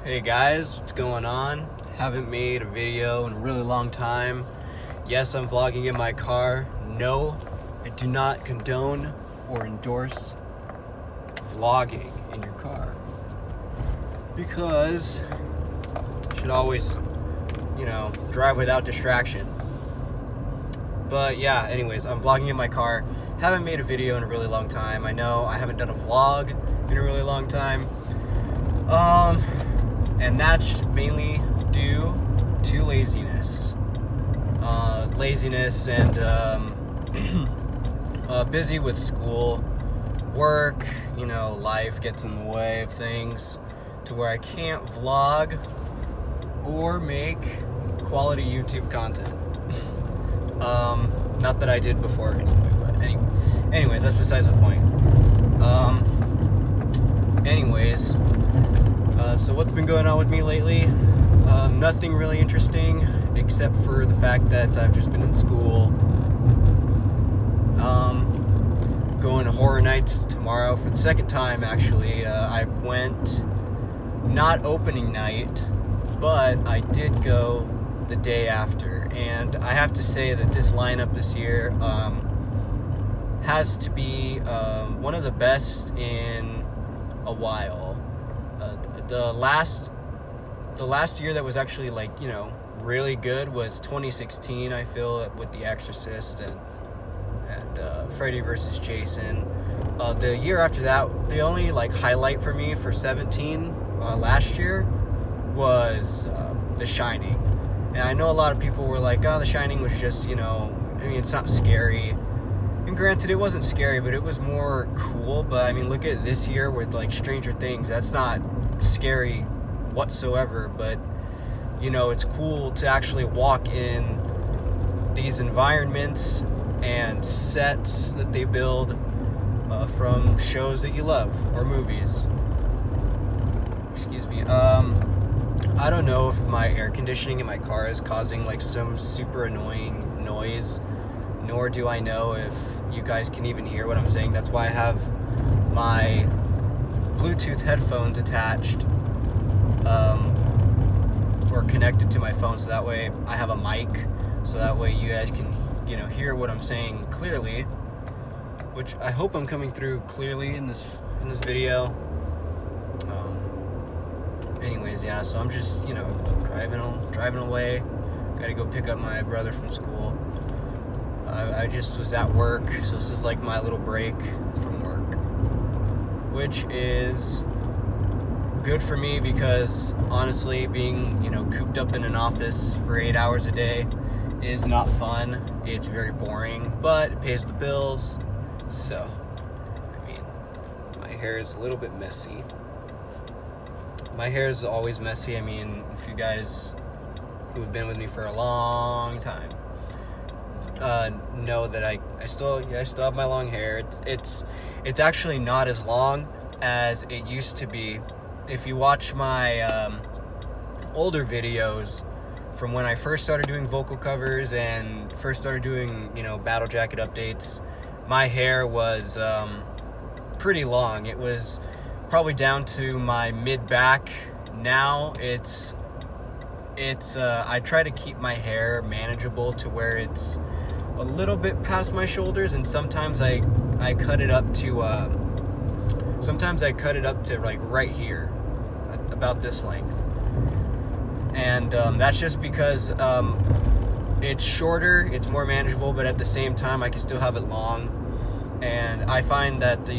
Hey guys, what's going on? Haven't made a video in a really long time. Yes, I'm vlogging in my car. No, I do not condone or endorse vlogging in your car. Because you should always, drive without distraction. But yeah, anyways, I'm vlogging in my car. Haven't made a video in a really long time. I know I haven't done a vlog in a really long time. And that's mainly due to laziness. Laziness and busy with school, work, life gets in the way of things to where I can't vlog or make quality YouTube content. Not that I did before anyway, but anyways, that's besides the point. So what's been going on with me lately? Nothing really interesting, except for the fact that I've just been in school. Going to horror nights tomorrow for the second time, actually. I went not opening night, but I did go the day after, and I have to say that this lineup this year has to be one of the best in a while. The last year that was actually really good was 2016. I feel, with The Exorcist and Freddy vs. Jason. The year after that, the only highlight for me for 17 last year was The Shining. And I know a lot of people were like, oh, The Shining was just, it's not scary. And granted, it wasn't scary, but it was more cool. But look at this year with Stranger Things. That's not scary whatsoever, but it's cool to actually walk in these environments and sets that they build from shows that you love or movies. Excuse me. I don't know if my air conditioning in my car is causing some super annoying noise, nor do I know if you guys can even hear what I'm saying. That's why I have my Bluetooth headphones attached or connected to my phone, so that way I have a mic, so that way you guys can hear what I'm saying clearly, which I hope I'm coming through clearly in this video. Anyways, yeah, so I'm just driving away. Gotta go pick up my brother from school. I just was at work, so this is my little break from work, which is good for me because honestly, being cooped up in an office for 8 hours a day is not fun. It's very boring, but it pays the bills. So my hair is a little bit messy. My hair is always messy. If you guys who have been with me for a long time know that I still have my long hair. It's actually not as long as it used to be. If you watch my older videos from when I first started doing vocal covers and first started doing battle jacket updates, my hair was pretty long. It was probably down to my mid back. Now it's I try to keep my hair manageable to where it's a little bit past my shoulders, and sometimes I cut it up to right here, about this length. And that's just because it's shorter, it's more manageable, but at the same time I can still have it long. And I find that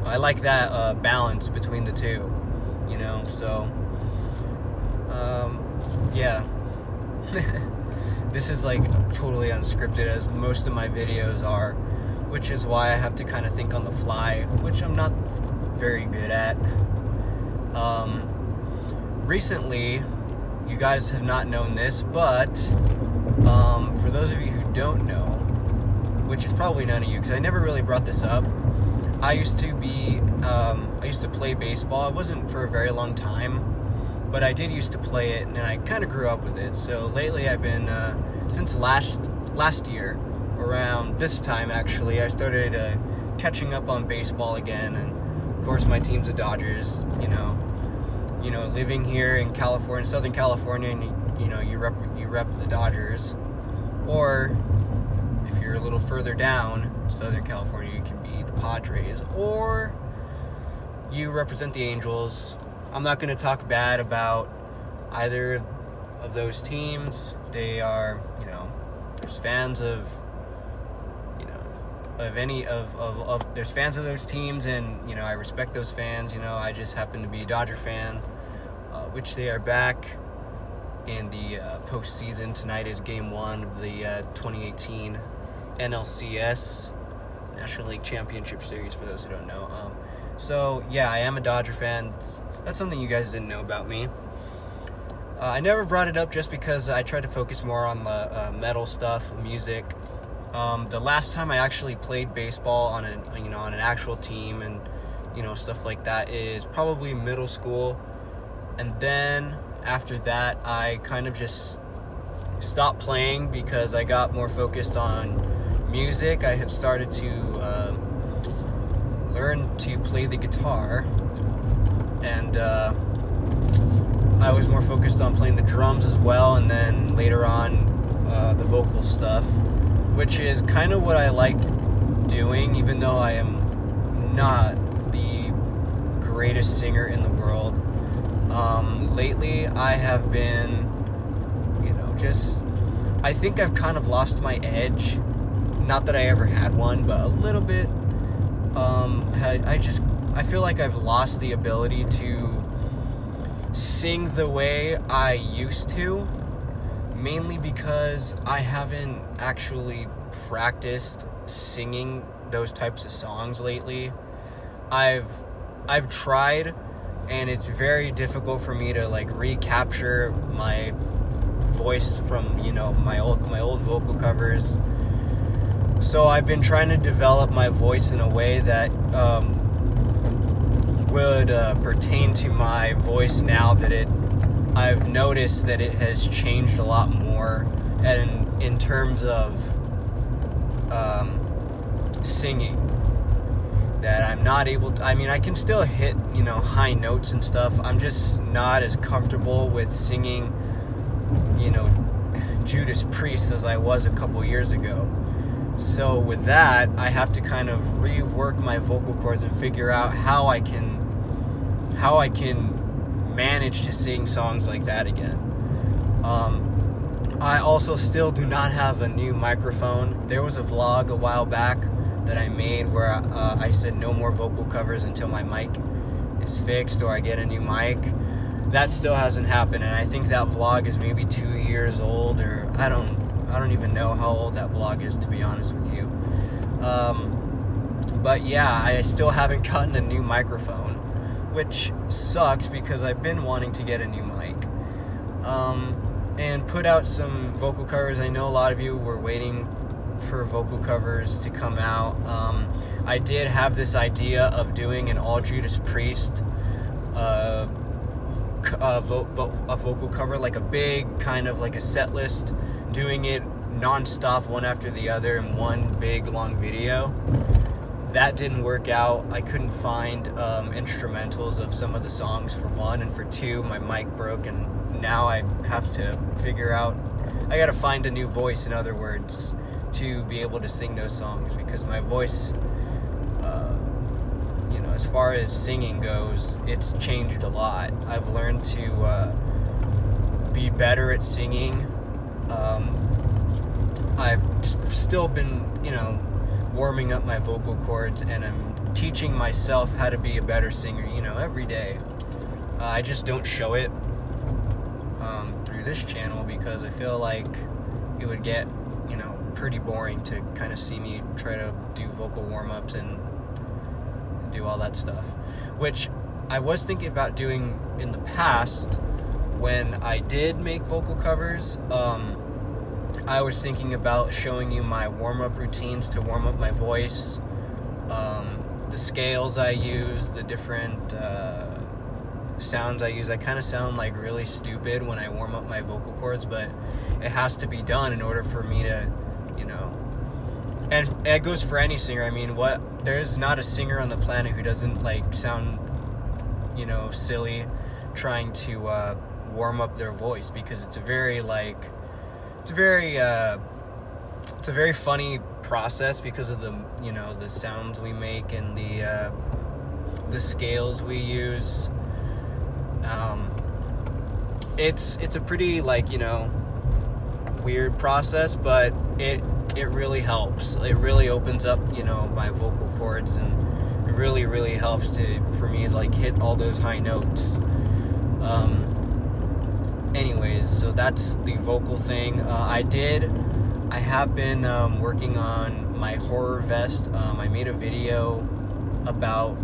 I like that balance between the two, so yeah. This is totally unscripted, as most of my videos are, which is why I have to kind of think on the fly, which I'm not very good at. Recently, you guys have not known this, but for those of you who don't know, which is probably none of you, because I never really brought this up, I used to play baseball. It wasn't for a very long time, but I did used to play it, and I kind of grew up with it. So lately I've been, since last year, around this time actually, I started catching up on baseball again, and of course my team's the Dodgers, living here in California, Southern California, and you rep the Dodgers, or if you're a little further down, Southern California, you can be the Padres, or you represent the Angels. I'm not going to talk bad about either of those teams. They are, there's fans of there's fans of those teams, and I respect those fans. I just happen to be a Dodger fan, which they are back in the postseason. Tonight is game 1 of the 2018 NLCS, National League Championship Series, for those who don't know. So yeah, I am a Dodger fan. That's something you guys didn't know about me. I never brought it up just because I tried to focus more on the metal stuff, music. The last time I actually played baseball on an actual team and stuff like that is probably middle school, and then after that I kind of just stopped playing because I got more focused on music. I had started to learn to play the guitar, and I was more focused on playing the drums as well, and then later on the vocal stuff, which is kind of what I like doing, even though I am not the greatest singer in the world. Lately I have been, I think I've kind of lost my edge. Not that I ever had one, but a little bit. I feel like I've lost the ability to sing the way I used to, mainly because I haven't actually practiced singing those types of songs lately. I've tried, and it's very difficult for me to recapture my voice from my old vocal covers. So I've been trying to develop my voice in a way that would pertain to my voice now that I've noticed that it has changed a lot more, and in terms of singing, that I'm not able to, I can still hit high notes and stuff. I'm just not as comfortable with singing Judas Priest as I was a couple years ago. So with that, I have to kind of rework my vocal cords and figure out how I can manage to sing songs like that again. I also still do not have a new microphone. There was a vlog a while back that I made where I said no more vocal covers until my mic is fixed or I get a new mic. That still hasn't happened, and I think that vlog is maybe 2 years old, or I don't even know how old that vlog is, to be honest with you. But yeah, I still haven't gotten a new microphone, which sucks because I've been wanting to get a new mic. And put out some vocal covers. I know a lot of you were waiting for vocal covers to come out. I did have this idea of doing an all Judas Priest a vocal cover, like a big kind of like a set list, doing it non-stop one after the other in one big long video. That didn't work out. I couldn't find instrumentals of some of the songs, for one, and for two, my mic broke, and now I have to figure out, I gotta find a new voice, in other words, to be able to sing those songs, because my voice, as far as singing goes, it's changed a lot. I've learned to be better at singing. I've still been, warming up my vocal cords, and I'm teaching myself how to be a better singer, every day. I just don't show it through this channel because I feel like it would get, pretty boring to kind of see me try to do vocal warm-ups and do all that stuff, which I was thinking about doing in the past when I did make vocal covers. I was thinking about showing you my warm-up routines to warm up my voice, the scales I use, the different sounds I use. I kind of sound like really stupid when I warm up my vocal cords, but it has to be done in order for me to, and it goes for any singer. There's not a singer on the planet who doesn't sound, silly trying to warm up their voice, because it's a very funny process because of the the sounds we make and the scales we use. It's a pretty weird process, but it really helps. It really opens up my vocal cords, and it really helps for me to hit all those high notes. Anyways, so that's the vocal thing. I have been working on my horror vest. I made a video about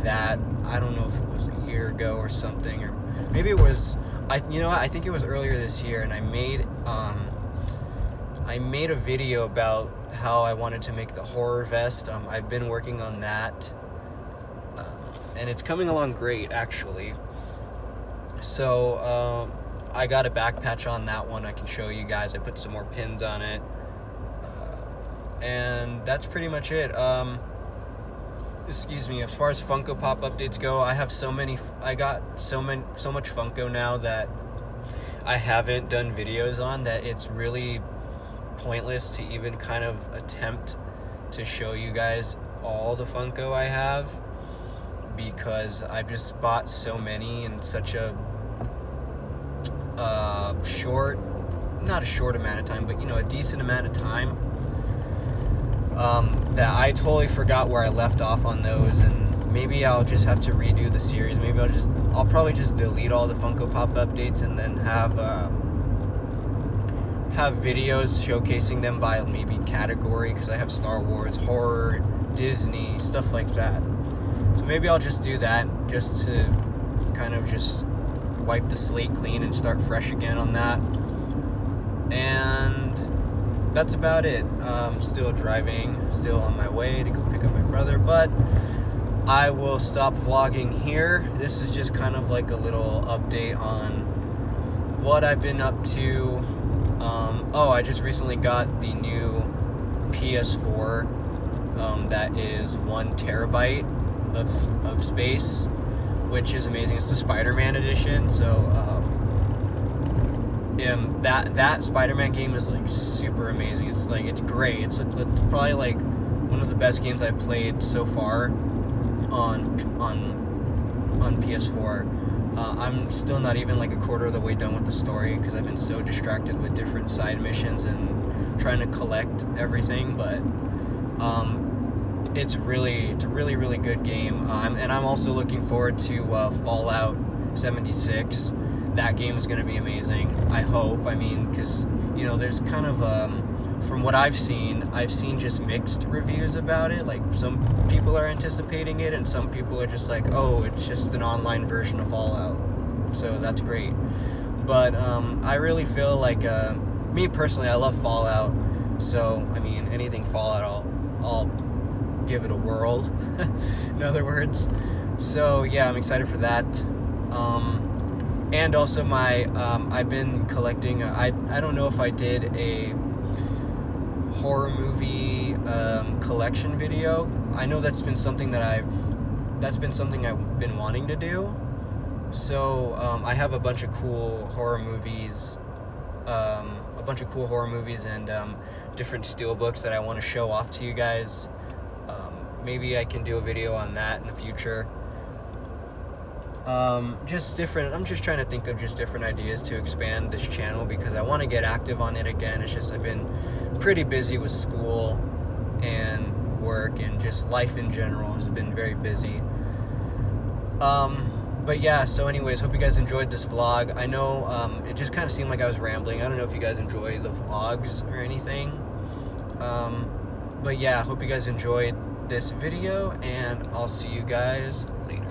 that. I don't know if it was a year ago or something, or maybe it was. I think it was earlier this year, and I made a video about how I wanted to make the horror vest. I've been working on that, and it's coming along great, actually. So I got a back patch on that one. I can show you guys. I put some more pins on it, and that's pretty much it. Excuse me. As far as Funko Pop updates go, I got so much Funko now that I haven't done videos on, that it's really pointless to even kind of attempt to show you guys all the Funko I have, because I've just bought so many in such a not a short amount of time, but a decent amount of time, that I totally forgot where I left off on those. And maybe I'll just have to redo the series. Maybe I'll probably just delete all the Funko Pop updates and then have videos showcasing them by maybe category, because I have Star Wars, horror, Disney, stuff like that. So maybe I'll just do that, just to kind of just wipe the slate clean and start fresh again on that. And that's about it. Still driving, still on my way to go pick up my brother, but I will stop vlogging here. This is just kind of like a little update on what I've been up to. I just recently got the new PS4 that is 1 terabyte of space, which is amazing. It's the Spider-Man edition. So that Spider-Man game is super amazing. It's great. It's probably one of the best games I've played so far on PS4. I'm still not even a quarter of the way done with the story, because I've been so distracted with different side missions and trying to collect everything. But it's a really good game. And I'm also looking forward to Fallout 76. That game is going to be amazing, I hope. I mean, because there's kind of from what I've seen just mixed reviews about it. Some people are anticipating it, and some people are just oh, it's just an online version of Fallout. So that's great. But I really feel me personally, I love Fallout. So I mean, anything Fallout, I'll give it a whirl. In other words. So yeah, I'm excited for that. And also I've been collecting. I don't know if I did a horror movie collection video. I know that's been something I've been wanting to do. So I have a bunch of cool horror movies, and different steelbooks that I want to show off to you guys. Maybe I can do a video on that in the future. I'm just trying to think of just different ideas to expand this channel, because I want to get active on it again. It's just I've been pretty busy with school and work, and just life in general has been very busy. But yeah, so anyways, hope you guys enjoyed this vlog. I know it just kind of seemed like I was rambling. I don't know if you guys enjoy the vlogs or anything. But yeah, hope you guys enjoyed this video, and I'll see you guys later.